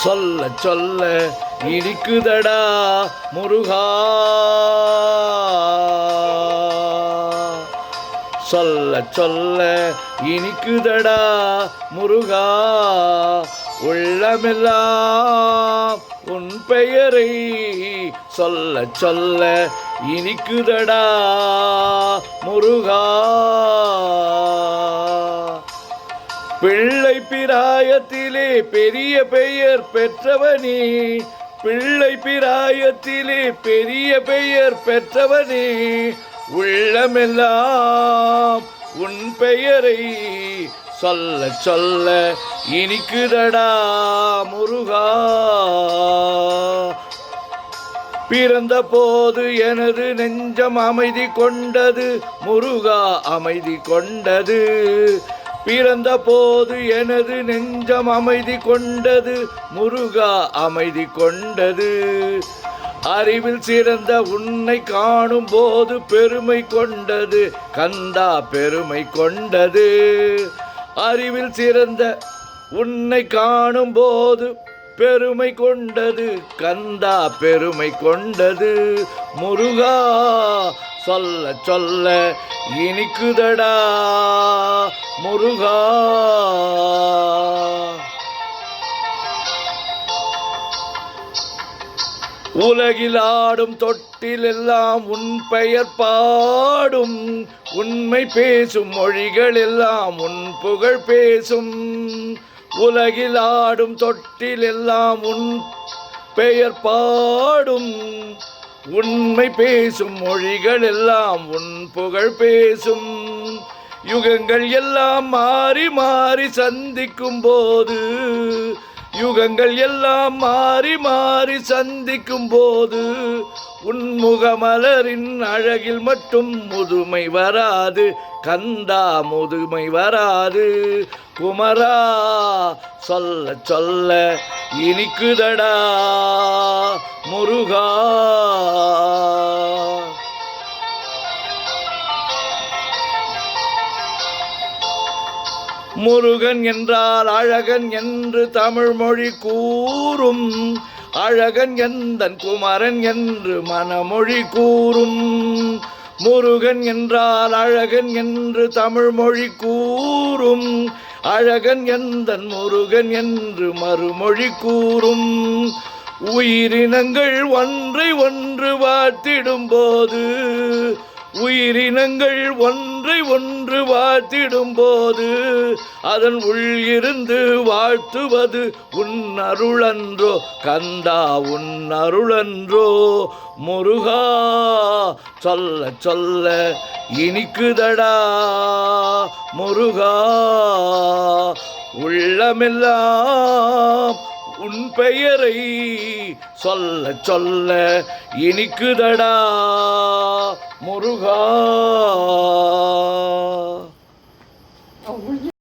சொல்ல சொல்ல இனிக்குதடா முருகா, சொல்ல சொல்ல இனிக்குதடா முருகா, உள்ளமெல்லாம் உன் பெயரை சொல்ல சொல்ல இனிக்குதடா முருகா. பிள்ளை பிராயத்திலே பெரிய பெயர் பெற்றவனே, பிள்ளை பிராயத்திலே பெரிய பெயர் பெற்றவனே, உள்ளமெல்லாம் உன் பெயரை சொல்ல சொல்ல இனிக்குதடா முருகா. பிறந்த போது எனது நெஞ்சம் அமைதி கொண்டது முருகா, அமைதி கொண்டது. பிறந்த போது எனது நெஞ்சம் அமைதி கொண்டது முருகா, அமைதி கொண்டது. அறிவில் சிறந்த உன்னை காணும் போது பெருமை கொண்டது கந்தா, பெருமை கொண்டது. அறிவில் சிறந்த உன்னை காணும் போது பெருமை கொண்டது கந்தா, பெருமை கொண்டது முருகா. சொல்ல சொல்ல இனிக்குதடா முருகா. உலகில் ஆடும் தொட்டில் எல்லாம் உன் பெயர் பாடும், உண்மை பேசும் மொழிகள் எல்லாம் உன் புகழ் பேசும். உலகில் ஆடும் தொட்டில் எல்லாம் உன் பெயர் பாடும், உண்மை பேசும் மொழிகள் எல்லாம் உன் புகழ் பேசும். யுகங்கள் எல்லாம் மாறி மாறி சந்திக்கும் போது, யுகங்கள் எல்லாம் மாறி மாறி சந்திக்கும் போது, உன் முகமலரின் அழகில் மட்டும் முதுமை வராது கந்தா, முதுமை வராது குமரா. சொல்ல சொல்ல இனிக்குதடா முருகா. முருகன் என்றால் அழகன் என்று தமிழ் மொழி கூறும், அழகன் எந்தன் குமரன் என்று மனமொழி கூறும். முருகன் என்றால் அழகன் என்று தமிழ் மொழி கூறும், அழகன் எந்தன் முருகன் என்று மறுமொழி கூறும். உயிரினங்கள் ஒன்றை ஒன்று வாழ்த்திடும் போது, உயிரினங்கள் ஒன்றை ஒன்று வாழ்த்திடும் போது, அதன் உள் இருந்து வாழ்த்துவது உன் அருளன்றோ கந்தா, உன் அருளன்றோ முருகா. சொல்ல சொல்ல இனிக்குதடா முருகா, உள்ளமெல்லாம் உன் பெயரை சொல்ல சொல்ல இனிக்குதடா முருகா.